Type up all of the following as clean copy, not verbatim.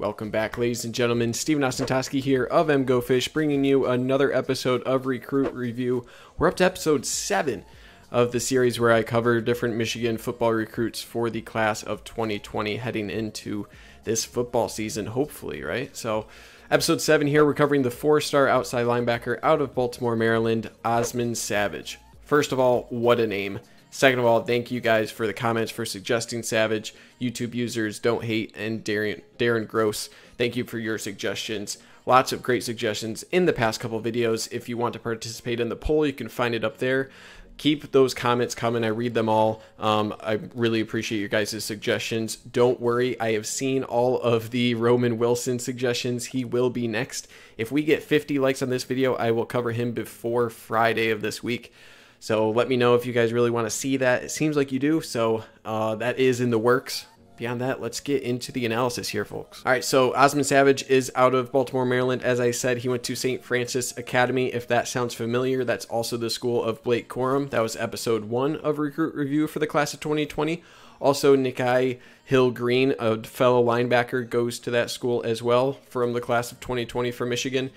Welcome back, ladies and gentlemen. Steven Ostentowski here of MGoFish, bringing you another episode of Recruit Review. We're up to episode 7 of the series where I cover different Michigan football recruits for the class of 2020 heading into this football season, hopefully, right? So episode 7 here, we're covering the 4-star outside linebacker out of Baltimore, Maryland, Osman Savage. First of all, what a name. Second of all, thank you guys for the comments for suggesting Savage. YouTube users Don't Hate and Darren Gross, thank you for your suggestions. Lots of great suggestions in the past couple videos. If you want to participate in the poll, you can find it up there. Keep those comments coming. I read them all. I really appreciate your guys' suggestions. Don't worry, I have seen all of the Roman Wilson suggestions. He will be next. If we get 50 likes on this video, I will cover him before Friday of this week. So let me know if you guys really want to see that. It seems like you do, so that is in the works. Beyond that, let's get into the analysis here, folks. All right, so Osman Savage is out of Baltimore, Maryland. As I said, he went to St. Francis Academy. If that sounds familiar, that's also the school of Blake Corum. That was episode 1 of Recruit Review for the class of 2020. Also, Nikai Hill-Green, a fellow linebacker, goes to that school as well from the class of 2020 for Michigan.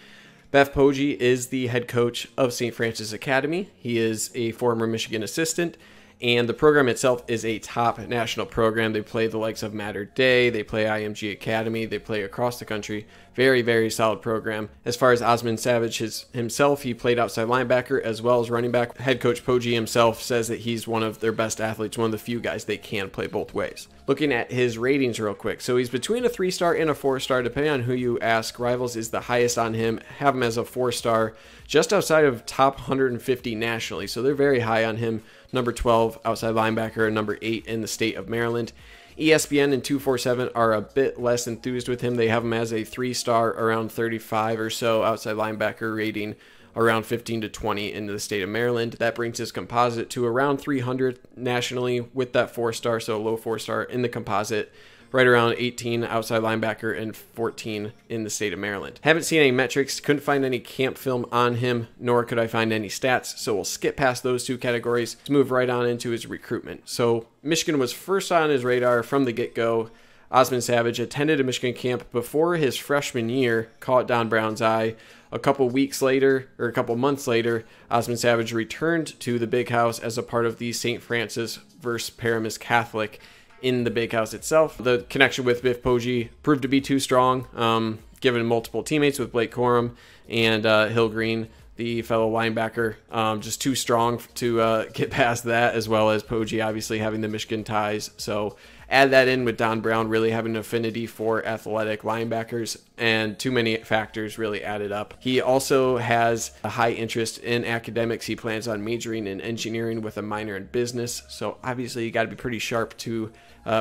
Beth Poggi is the head coach of St. Francis Academy. He is a former Michigan assistant, and the program itself is a top national program. They play the likes of Mater Dei, they play IMG Academy, they play across the country. Very, very solid program. As far as Osman Savage himself, he played outside linebacker as well as running back. Head coach Poggi himself says that he's one of their best athletes, one of the few guys they can play both ways. Looking at his ratings real quick. So he's between a 3-star and a 4-star, depending on who you ask. Rivals is the highest on him, have him as a 4-star, just outside of top 150 nationally. So they're very high on him. Number 12 outside linebacker, and number 8 in the state of Maryland. ESPN and 247 are a bit less enthused with him. They have him as a 3-star, around 35 or so outside linebacker rating, around 15 to 20 in the state of Maryland. That brings his composite to around 300 nationally with that 4-star, so a low 4-star in the composite. Right around 18 outside linebacker and 14 in the state of Maryland. Haven't seen any metrics, couldn't find any camp film on him, nor could I find any stats, so we'll skip past those two categories to move right on into his recruitment. So Michigan was first on his radar from the get-go. Osman Savage attended a Michigan camp before his freshman year, caught Don Brown's eye. A couple months later, Osman Savage returned to the Big House as a part of the St. Francis versus Paramus Catholic in the Big House itself. The connection with Biff Poggi proved to be too strong, given multiple teammates with Blake Corum and Hill-Green, the fellow linebacker, just too strong to get past that, as well as Poggi obviously having the Michigan ties. So add that in with Don Brown really having an affinity for athletic linebackers, and too many factors really added up. He also has a high interest in academics. He plans on majoring in engineering with a minor in business. So obviously you got to be pretty sharp to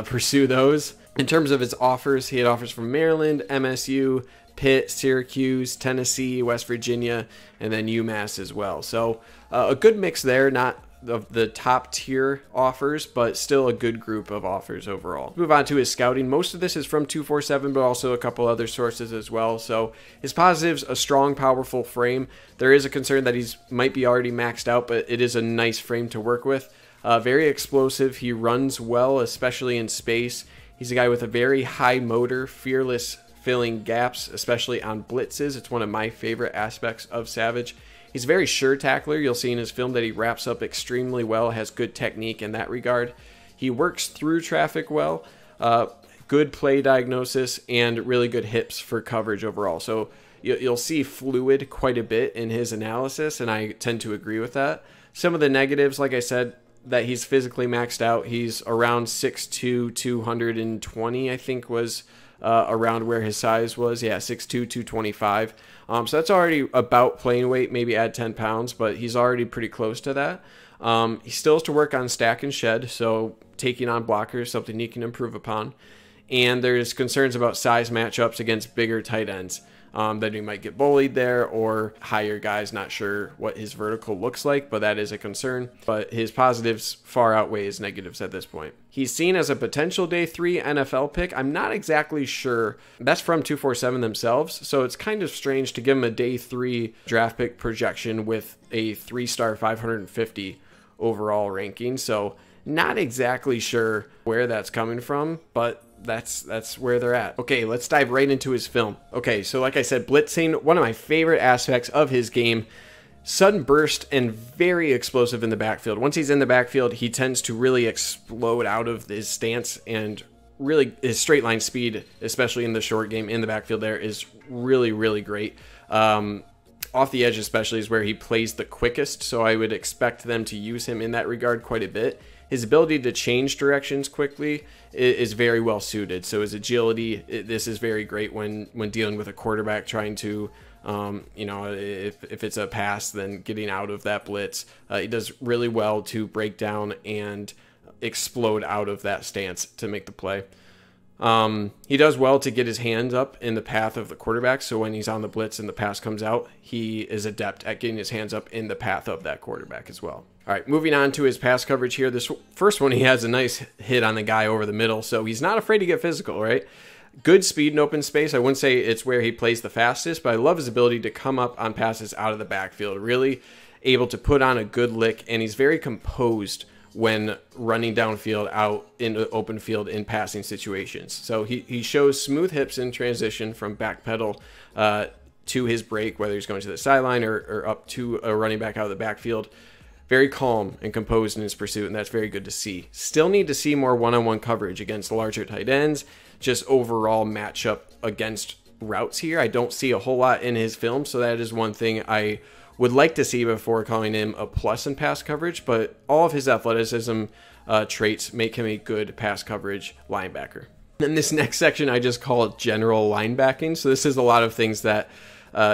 pursue those. In terms of his offers, he had offers from Maryland, MSU, Pitt, Syracuse, Tennessee, West Virginia, and then UMass as well. So a good mix there, not of the top tier offers, but still a good group of offers overall. Let's move on to his scouting. Most of this is from 247, but also a couple other sources as well. So his positives: a strong, powerful frame. There is a concern that he's might be already maxed out, but it is a nice frame to work with. Very explosive. He runs well, especially in space. He's a guy with a very high motor, fearless filling gaps, especially on blitzes. It's one of my favorite aspects of Savage. He's a very sure tackler. You'll see in his film that he wraps up extremely well, has good technique in that regard. He works through traffic well, good play diagnosis, and really good hips for coverage overall. So you'll see fluid quite a bit in his analysis, and I tend to agree with that. Some of the negatives, like I said, that he's physically maxed out. He's around 6'2", 220, I think was around where his size was. Yeah, 6'2", 225. So that's already about playing weight, maybe add 10 pounds, but he's already pretty close to that. He still has to work on stack and shed, so taking on blockers, something he can improve upon. And there's concerns about size matchups against bigger tight ends. That he might get bullied there, or higher guys. Not sure what his vertical looks like, but that is a concern. But his positives far outweigh his negatives at this point. He's seen as a potential day 3 NFL pick. I'm not exactly sure. That's from 247 themselves, so it's kind of strange to give him a day 3 draft pick projection with a 3-star 550 overall ranking. So not exactly sure where that's coming from, but that's where they're at. Okay, let's dive right into his film. Okay, so like I said, blitzing, one of my favorite aspects of his game. Sudden burst and very explosive in the backfield. Once he's in the backfield, he tends to really explode out of his stance, and really his straight line speed, especially in the short game in the backfield there, is really, really great. Off the edge especially is where he plays the quickest, so I would expect them to use him in that regard quite a bit. His ability to change directions quickly is very well suited. So his agility, this is very great when dealing with a quarterback trying to, if it's a pass, then getting out of that blitz. He does really well to break down and explode out of that stance to make the play. He does well to get his hands up in the path of the quarterback. So when he's on the blitz and the pass comes out, he is adept at getting his hands up in the path of that quarterback as well. All right, moving on to his pass coverage here. This first one, he has a nice hit on the guy over the middle, so he's not afraid to get physical, right? Good speed in open space. I wouldn't say it's where he plays the fastest, but I love his ability to come up on passes out of the backfield. Really able to put on a good lick, and he's very composed when running downfield out in the open field in passing situations. So he shows smooth hips in transition from back pedal to his break, whether he's going to the sideline or up to a running back out of the backfield. Very calm and composed in his pursuit, and that's very good to see. Still need to see more one-on-one coverage against larger tight ends. Just overall matchup against routes here, I don't see a whole lot in his film, so that is one thing I would like to see before calling him a plus in pass coverage, but all of his athleticism traits make him a good pass coverage linebacker. And this next section I just call it general linebacking, so this is a lot of things that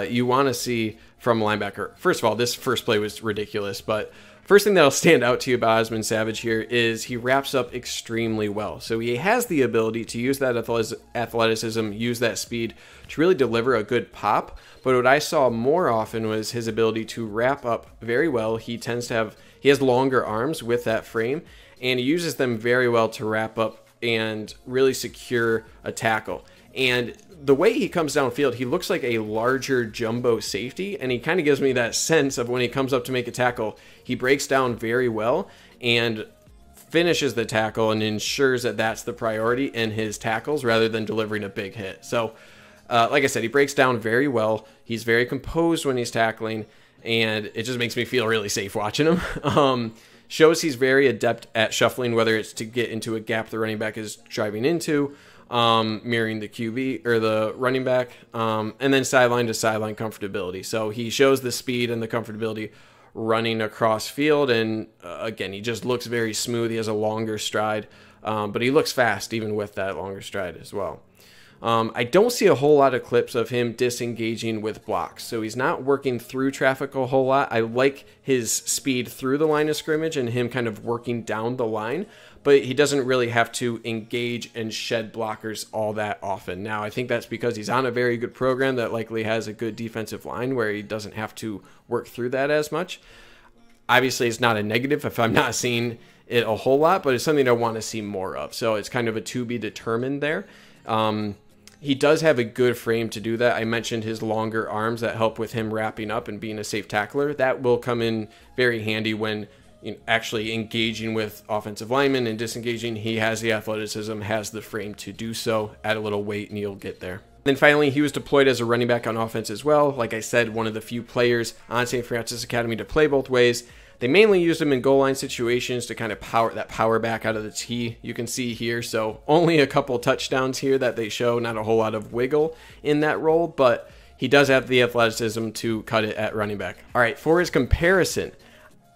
you want to see from a linebacker. First of all, this first play was ridiculous, but first thing that'll stand out to you about Osman Savage here is he wraps up extremely well. So he has the ability to use that athleticism, use that speed to really deliver a good pop. But what I saw more often was his ability to wrap up very well. He has longer arms with that frame, and he uses them very well to wrap up and really secure a tackle. And the way he comes downfield, he looks like a larger jumbo safety, and he kind of gives me that sense of when he comes up to make a tackle, he breaks down very well and finishes the tackle and ensures that that's the priority in his tackles rather than delivering a big hit. So, like I said, he breaks down very well. He's very composed when he's tackling, and it just makes me feel really safe watching him. Shows he's very adept at shuffling, whether it's to get into a gap the running back is driving into, mirroring the QB or the running back, and then sideline to sideline comfortability. So he shows the speed and the comfortability running across field, and again, he just looks very smooth. He has a longer stride, but he looks fast even with that longer stride as well. I don't see a whole lot of clips of him disengaging with blocks, so he's not working through traffic a whole lot. I like his speed through the line of scrimmage and him kind of working down the line, but he doesn't really have to engage and shed blockers all that often. Now, I think that's because he's on a very good program that likely has a good defensive line where he doesn't have to work through that as much. Obviously, it's not a negative if I'm not seeing it a whole lot, but it's something I want to see more of. So it's kind of a to be determined there. He does have a good frame to do that. I mentioned his longer arms that help with him wrapping up and being a safe tackler. That will come in very handy when actually engaging with offensive linemen and disengaging. He has the athleticism, has the frame to do so. Add a little weight and you'll get there. Then finally, he was deployed as a running back on offense as well. Like I said, one of the few players on St. Francis Academy to play both ways. They mainly used him in goal line situations to kind of power back out of the tee. You can see here, so only a couple touchdowns here that they show, not a whole lot of wiggle in that role, but he does have the athleticism to cut it at running back. All right, for his comparison,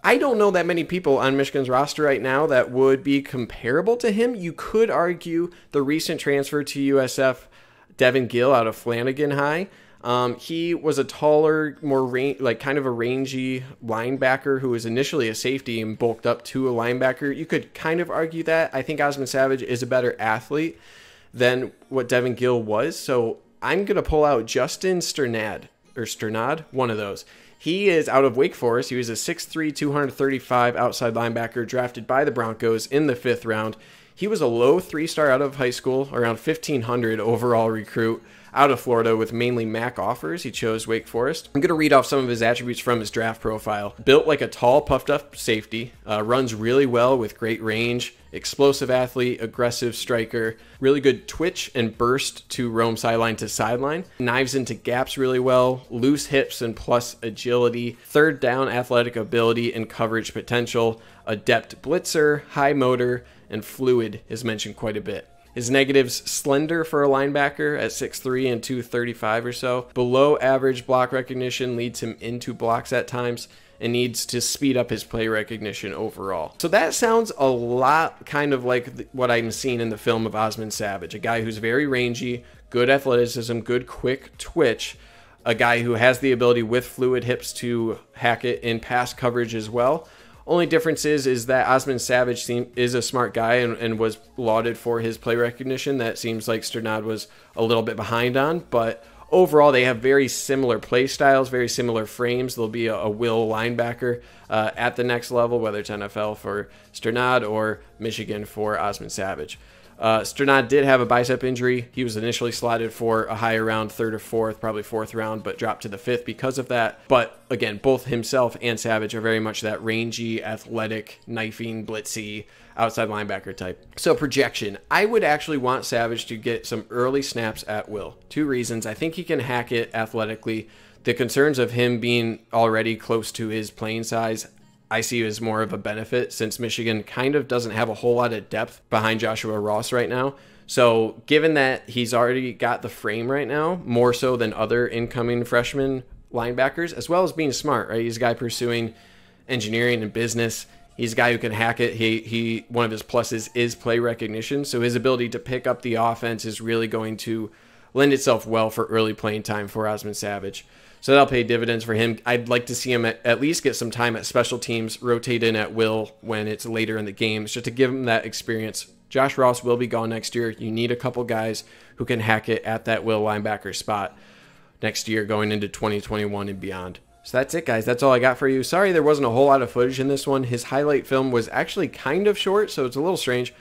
I don't know that many people on Michigan's roster right now that would be comparable to him. You could argue the recent transfer to USF, Devin Gill out of Flanagan High. He was a taller, more kind of a rangy linebacker who was initially a safety and bulked up to a linebacker. You could kind of argue that. I think Osman Savage is a better athlete than what Devin Gill was. So I'm going to pull out Justin Sternad, one of those. He is out of Wake Forest. He was a 6'3", 235 outside linebacker drafted by the Broncos in the 5th round. He was a low 3-star out of high school, around 1,500 overall recruit out of Florida with mainly MAC offers. He chose Wake Forest. I'm going to read off some of his attributes from his draft profile. Built like a tall, puffed up safety, runs really well with great range, explosive athlete, aggressive striker, really good twitch and burst to roam sideline to sideline, knives into gaps really well, loose hips and plus agility, third down athletic ability and coverage potential, adept blitzer, high motor, and fluid is mentioned quite a bit. His negatives: slender for a linebacker at 6'3" and 235 or so. Below average block recognition leads him into blocks at times, and needs to speed up his play recognition overall. So that sounds a lot kind of like what I'm seeing in the film of Osman Savage, a guy who's very rangy, good athleticism, good quick twitch, a guy who has the ability with fluid hips to hack it in pass coverage as well. Only difference is that Osman Savage is a smart guy and was lauded for his play recognition. That seems like Sternad was a little bit behind on, but overall they have very similar play styles, very similar frames. There'll be a will linebacker at the next level, whether it's NFL for Sternad or Michigan for Osman Savage. Sternad did have a bicep injury. He was initially slotted for a higher round, 3rd or 4th, probably 4th round, but dropped to the 5th because of that. But again, both himself and Savage are very much that rangy, athletic, knifing, blitzy, outside linebacker type. So projection, I would actually want Savage to get some early snaps at will. 2 reasons. I think he can hack it athletically. The concerns of him being already close to his playing size, I see as more of a benefit, since Michigan kind of doesn't have a whole lot of depth behind Joshua Ross right now. So given that he's already got the frame right now, more so than other incoming freshman linebackers, as well as being smart, right? He's a guy pursuing engineering and business. He's a guy who can hack it. He one of his pluses is play recognition. So his ability to pick up the offense is really going to lend itself well for early playing time for Osman Savage. So that'll pay dividends for him. I'd like to see him at least get some time at special teams, rotate in at will when it's later in the games, just to give him that experience. Josh Ross will be gone next year. You need a couple guys who can hack it at that will linebacker spot next year going into 2021 and beyond. So that's it, guys. That's all I got for you. Sorry there wasn't a whole lot of footage in this one. His highlight film was actually kind of short, so it's a little strange.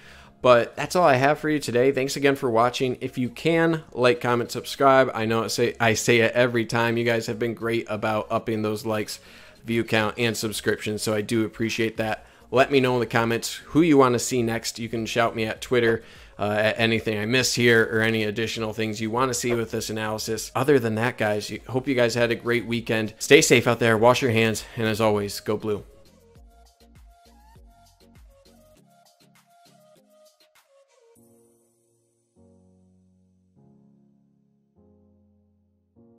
But that's all I have for you today. Thanks again for watching. If you can, like, comment, subscribe. I know I say it every time. You guys have been great about upping those likes, view count, and subscriptions, so I do appreciate that. Let me know in the comments who you want to see next. You can shout me at Twitter at anything I missed here or any additional things you want to see with this analysis. Other than that, guys, hope you guys had a great weekend. Stay safe out there. Wash your hands. And as always, go blue.